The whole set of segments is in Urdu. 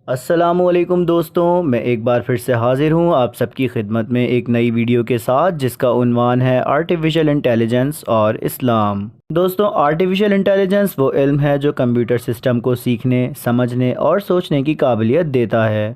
السلام علیکم دوستوں، میں ایک بار پھر سے حاضر ہوں آپ سب کی خدمت میں ایک نئی ویڈیو کے ساتھ جس کا عنوان ہے آرٹیفیشل انٹیلیجنس اور اسلام۔ دوستوں، آرٹیفیشل انٹیلیجنس وہ علم ہے جو کمپیوٹر سسٹم کو سیکھنے، سمجھنے اور سوچنے کی قابلیت دیتا ہے۔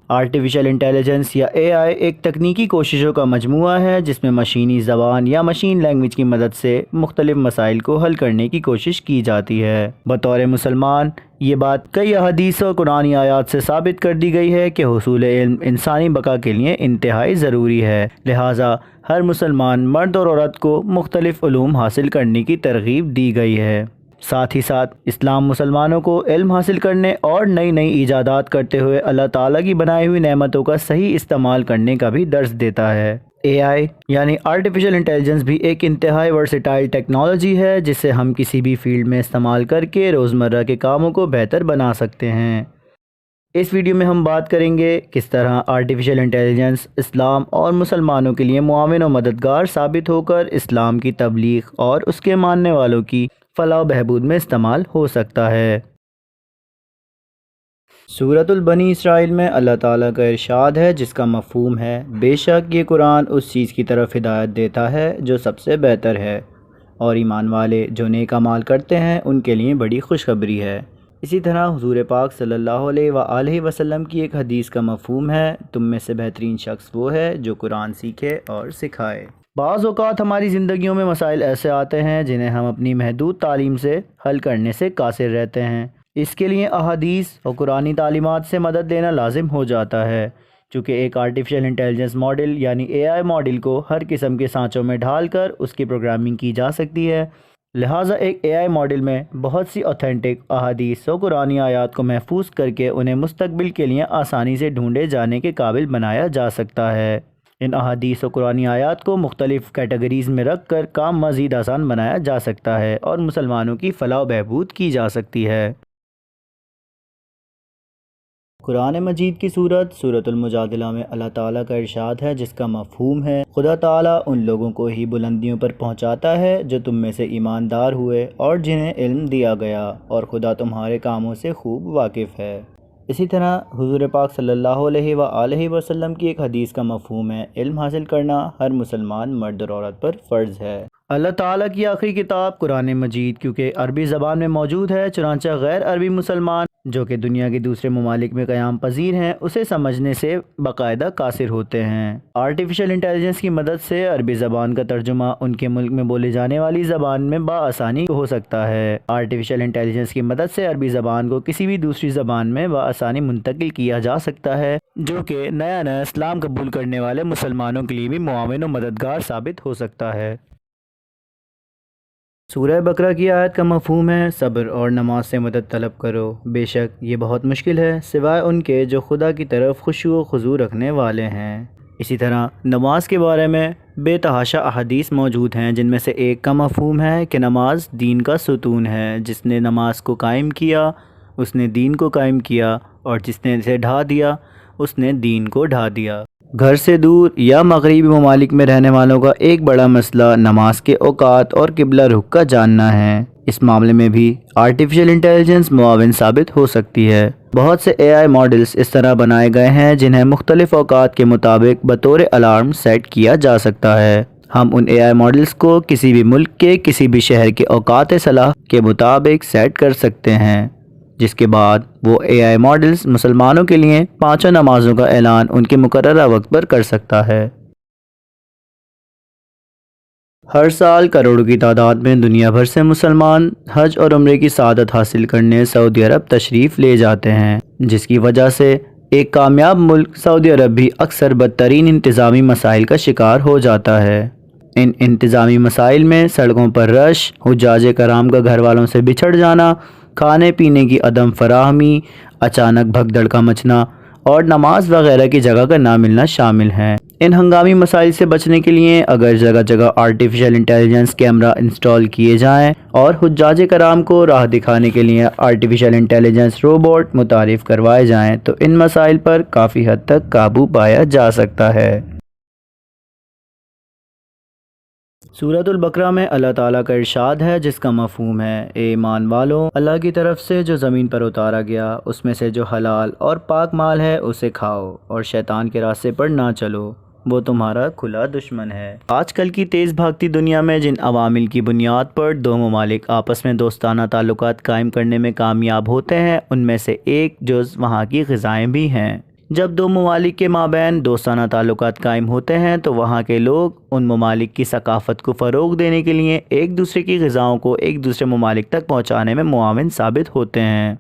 آرٹیفیشل انٹیلیجنس یا اے آئی ایک تکنیکی کوششوں کا مجموعہ ہے جس میں مشینی زبان یا مشین لینگویج کی مدد سے مختلف مسائل کو حل کرنے کی کوشش کی جاتی ہے۔ بطور مسلمان یہ بات کئی احادیث اور قرآنی آیات سے ثابت کر دی گئی ہے کہ حصول علم انسانی بقا کے لیے انتہائی ضروری ہے، لہٰذا ہر مسلمان مرد اور عورت کو مختلف علوم حاصل کرنے کی ترغیب دی گئی ہے۔ ساتھ ہی ساتھ اسلام مسلمانوں کو علم حاصل کرنے اور نئی نئی ایجادات کرتے ہوئے اللہ تعالیٰ کی بنائی ہوئی نعمتوں کا صحیح استعمال کرنے کا بھی درس دیتا ہے۔ اے آئی یعنی آرٹیفیشل انٹیلیجنس بھی ایک انتہائی ورسٹائل ٹیکنالوجی ہے جسے ہم کسی بھی فیلڈ میں استعمال کر کے روزمرہ کے کاموں کو بہتر بنا سکتے ہیں۔ اس ویڈیو میں ہم بات کریں گے کس طرح آرٹیفیشل انٹیلیجنس اسلام اور مسلمانوں کے لیے معاون و مددگار ثابت ہو کر اسلام کی تبلیغ اور اس کے ماننے والوں کی فلاح و بہبود میں استعمال ہو سکتا ہے۔ سورۃ البنی اسرائیل میں اللہ تعالیٰ کا ارشاد ہے جس کا مفہوم ہے بے شک یہ قرآن اس چیز کی طرف ہدایت دیتا ہے جو سب سے بہتر ہے، اور ایمان والے جو نیک اعمال کرتے ہیں ان کے لیے بڑی خوشخبری ہے۔ اسی طرح حضور پاک صلی اللہ علیہ وآلہ وسلم کی ایک حدیث کا مفہوم ہے تم میں سے بہترین شخص وہ ہے جو قرآن سیکھے اور سکھائے۔ بعض اوقات ہماری زندگیوں میں مسائل ایسے آتے ہیں جنہیں ہم اپنی محدود تعلیم سے حل کرنے سے قاصر رہتے ہیں۔ اس کے لیے احادیث اور قرآنی تعلیمات سے مدد لینا لازم ہو جاتا ہے، چونکہ ایک آرٹیفیشل انٹیلیجنس ماڈل یعنی اے آئی ماڈل کو ہر قسم کے سانچوں میں ڈھال کر اس کی پروگرامنگ کی جا سکتی ہے، لہٰذا ایک اے آئی ماڈل میں بہت سی اوتھینٹک احادیث و قرآنی آیات کو محفوظ کر کے انہیں مستقبل کے لیے آسانی سے ڈھونڈے جانے کے قابل بنایا جا سکتا ہے۔ ان احادیث و قرآنی آیات کو مختلف کیٹیگریز میں رکھ کر کام مزید آسان بنایا جا سکتا ہے اور مسلمانوں کی فلاح و بہبود کی جا سکتی ہے۔ قرآن مجید کی سورۃ المجادلہ میں اللہ تعالیٰ کا ارشاد ہے جس کا مفہوم ہے خدا تعالیٰ ان لوگوں کو ہی بلندیوں پر پہنچاتا ہے جو تم میں سے ایماندار ہوئے اور جنہیں علم دیا گیا، اور خدا تمہارے کاموں سے خوب واقف ہے۔ اسی طرح حضور پاک صلی اللہ علیہ وآلہ وسلم کی ایک حدیث کا مفہوم ہے علم حاصل کرنا ہر مسلمان مرد اور عورت پر فرض ہے۔ اللہ تعالیٰ کی آخری کتاب قرآن مجید کیونکہ عربی زبان میں موجود ہے، چنانچہ غیر عربی مسلمان جو کہ دنیا کے دوسرے ممالک میں قیام پذیر ہیں اسے سمجھنے سے باقاعدہ قاصر ہوتے ہیں۔ آرٹیفیشل انٹیلیجنس کی مدد سے عربی زبان کا ترجمہ ان کے ملک میں بولے جانے والی زبان میں بآسانی ہو سکتا ہے۔ آرٹیفیشل انٹیلیجنس کی مدد سے عربی زبان کو کسی بھی دوسری زبان میں بآسانی منتقل کیا جا سکتا ہے، جو کہ نیا اسلام قبول کرنے والے مسلمانوں کے لیے بھی معاون و مددگار ثابت ہو سکتا ہے۔ سورہ بقرہ کی آیت کا مفہوم ہے صبر اور نماز سے مدد طلب کرو، بے شک یہ بہت مشکل ہے سوائے ان کے جو خدا کی طرف خشوع و خضوع رکھنے والے ہیں۔ اسی طرح نماز کے بارے میں بے تحاشا احادیث موجود ہیں جن میں سے ایک کا مفہوم ہے کہ نماز دین کا ستون ہے، جس نے نماز کو قائم کیا اس نے دین کو قائم کیا، اور جس نے اسے ڈھا دیا اس نے دین کو ڈھا دیا۔ گھر سے دور یا مغربی ممالک میں رہنے والوں کا ایک بڑا مسئلہ نماز کے اوقات اور قبلہ رخ کا جاننا ہے۔ اس معاملے میں بھی آرٹیفیشل انٹیلیجنس معاون ثابت ہو سکتی ہے۔ بہت سے اے آئی ماڈلز اس طرح بنائے گئے ہیں جنہیں مختلف اوقات کے مطابق بطور الارم سیٹ کیا جا سکتا ہے۔ ہم ان اے آئی ماڈلز کو کسی بھی ملک کے کسی بھی شہر کے اوقات صلاح کے مطابق سیٹ کر سکتے ہیں، جس کے بعد وہ اے آئی ماڈلز مسلمانوں کے لیے 5 نمازوں کا اعلان ان کے مقررہ وقت پر کر سکتا ہے۔ ہر سال کروڑوں کی تعداد میں دنیا بھر سے مسلمان حج اور عمرے کی سعادت حاصل کرنے سعودی عرب تشریف لے جاتے ہیں، جس کی وجہ سے ایک کامیاب ملک سعودی عرب بھی اکثر بدترین انتظامی مسائل کا شکار ہو جاتا ہے۔ ان انتظامی مسائل میں سڑکوں پر رش، حجاج کرام کا گھر والوں سے بچھڑ جانا، کھانے پینے کی عدم فراہمی، اچانک بھگدڑ کا مچنا اور نماز وغیرہ کی جگہ کا نہ ملنا شامل ہیں۔ ان ہنگامی مسائل سے بچنے کے لیے اگر جگہ جگہ آرٹیفیشل انٹیلیجنس کیمرہ انسٹال کیے جائیں اور حجاج کرام کو راہ دکھانے کے لیے آرٹیفیشل انٹیلیجنس روبوٹ متعارف کروائے جائیں تو ان مسائل پر کافی حد تک قابو پایا جا سکتا ہے۔ سورۃ البقرہ میں اللہ تعالیٰ کا ارشاد ہے جس کا مفہوم ہے اے ایمان والو، اللہ کی طرف سے جو زمین پر اتارا گیا اس میں سے جو حلال اور پاک مال ہے اسے کھاؤ، اور شیطان کے راستے پر نہ چلو، وہ تمہارا کھلا دشمن ہے۔ آج کل کی تیز بھاگتی دنیا میں جن عوامل کی بنیاد پر دو ممالک آپس میں دوستانہ تعلقات قائم کرنے میں کامیاب ہوتے ہیں، ان میں سے ایک جز وہاں کی غذائیں بھی ہیں۔ جب دو ممالک کے مابین دوستانہ تعلقات قائم ہوتے ہیں تو وہاں کے لوگ ان ممالک کی ثقافت کو فروغ دینے کے لیے ایک دوسرے کی غذاؤں کو ایک دوسرے ممالک تک پہنچانے میں معاون ثابت ہوتے ہیں۔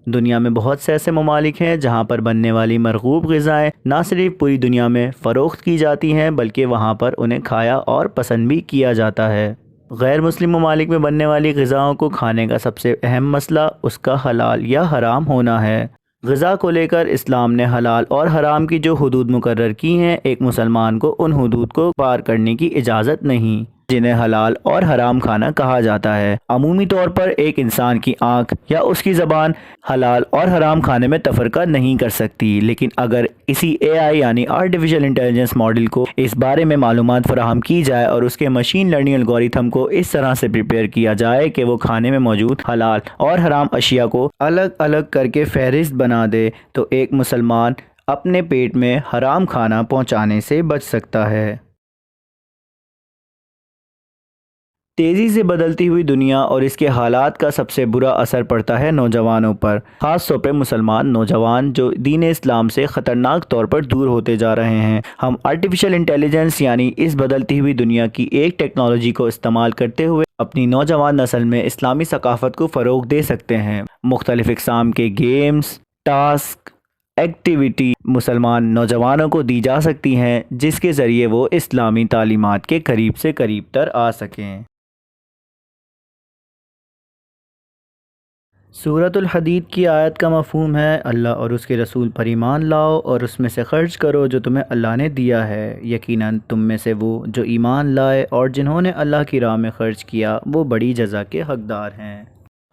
دنیا میں بہت سے ایسے ممالک ہیں جہاں پر بننے والی مرغوب غذائیں نہ صرف پوری دنیا میں فروخت کی جاتی ہیں بلکہ وہاں پر انہیں کھایا اور پسند بھی کیا جاتا ہے۔ غیر مسلم ممالک میں بننے والی غذاؤں کو کھانے کا سب سے اہم مسئلہ اس کا حلال یا حرام ہونا ہے۔ غذا کو لے کر اسلام نے حلال اور حرام کی جو حدود مقرر کی ہیں، ایک مسلمان کو ان حدود کو پار کرنے کی اجازت نہیں، جنہیں حلال اور حرام کھانا کہا جاتا ہے۔ عمومی طور پر ایک انسان کی آنکھ یا اس کی زبان حلال اور حرام کھانے میں تفرقہ نہیں کر سکتی، لیکن اگر اسی اے آئی یعنی آرٹیفیشل انٹیلیجنس ماڈل کو اس بارے میں معلومات فراہم کی جائے اور اس کے مشین لرننگ الگوریتھم کو اس طرح سے پریپیئر کیا جائے کہ وہ کھانے میں موجود حلال اور حرام اشیاء کو الگ الگ کر کے فہرست بنا دے تو ایک مسلمان اپنے پیٹ میں حرام کھانا پہنچانے سے بچ سکتا ہے۔ تیزی سے بدلتی ہوئی دنیا اور اس کے حالات کا سب سے برا اثر پڑتا ہے نوجوانوں پر، خاص طور پہ مسلمان نوجوان جو دین اسلام سے خطرناک طور پر دور ہوتے جا رہے ہیں۔ ہم آرٹیفیشل انٹیلیجنس یعنی اس بدلتی ہوئی دنیا کی ایک ٹیکنالوجی کو استعمال کرتے ہوئے اپنی نوجوان نسل میں اسلامی ثقافت کو فروغ دے سکتے ہیں۔ مختلف اقسام کے گیمز، ٹاسک، ایکٹیویٹی مسلمان نوجوانوں کو دی جا سکتی ہیں جس کے ذریعے وہ اسلامی تعلیمات کے قریب سے قریب تر آ سکیں۔ سورۃ الحدید کی آیت کا مفہوم ہے اللہ اور اس کے رسول پر ایمان لاؤ اور اس میں سے خرچ کرو جو تمہیں اللہ نے دیا ہے، یقیناً تم میں سے وہ جو ایمان لائے اور جنہوں نے اللہ کی راہ میں خرچ کیا وہ بڑی جزا کے حقدار ہیں۔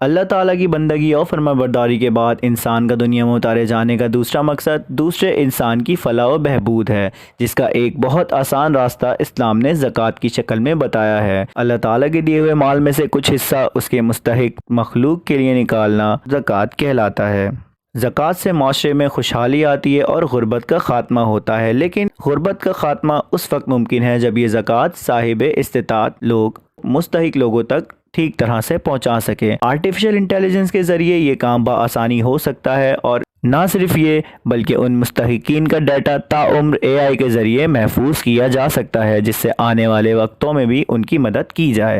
اللہ تعالیٰ کی بندگی اور فرمانبرداری کے بعد انسان کا دنیا میں اتارے جانے کا دوسرا مقصد دوسرے انسان کی فلاح و بہبود ہے، جس کا ایک بہت آسان راستہ اسلام نے زکوٰۃ کی شکل میں بتایا ہے۔ اللہ تعالیٰ کے دیے ہوئے مال میں سے کچھ حصہ اس کے مستحق مخلوق کے لیے نکالنا زکوٰۃ کہلاتا ہے۔ زکوٰۃ سے معاشرے میں خوشحالی آتی ہے اور غربت کا خاتمہ ہوتا ہے، لیکن غربت کا خاتمہ اس وقت ممکن ہے جب یہ زکوٰۃ صاحب استطاعت لوگ مستحق لوگوں تک ٹھیک طرح سے پہنچا سکے۔ آرٹیفیشل انٹیلیجنس کے ذریعے یہ کام بآسانی ہو سکتا ہے، اور نہ صرف یہ بلکہ ان مستحقین کا ڈیٹا تاعمر اے آئی کے ذریعے محفوظ کیا جا سکتا ہے جس سے آنے والے وقتوں میں بھی ان کی مدد کی جائے۔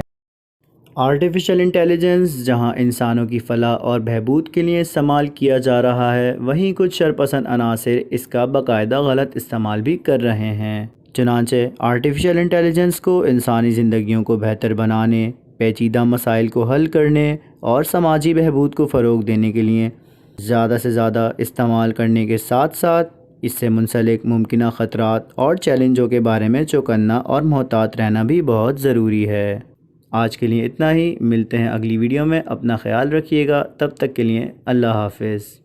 آرٹیفیشل انٹیلیجنس جہاں انسانوں کی فلاح اور بہبود کے لیے استعمال کیا جا رہا ہے، وہیں کچھ شرپسند عناصر اس کا باقاعدہ غلط استعمال بھی کر رہے ہیں۔ چنانچہ آرٹیفیشل انٹیلیجنس کو انسانی زندگیوں کو بہتر بنانے، پیچیدہ مسائل کو حل کرنے اور سماجی بہبود کو فروغ دینے کے لیے زیادہ سے زیادہ استعمال کرنے کے ساتھ ساتھ اس سے منسلک ممکنہ خطرات اور چیلنجوں کے بارے میں چوکنا اور محتاط رہنا بھی بہت ضروری ہے۔ آج کے لیے اتنا ہی، ملتے ہیں اگلی ویڈیو میں، اپنا خیال رکھیے گا، تب تک کے لیے اللہ حافظ۔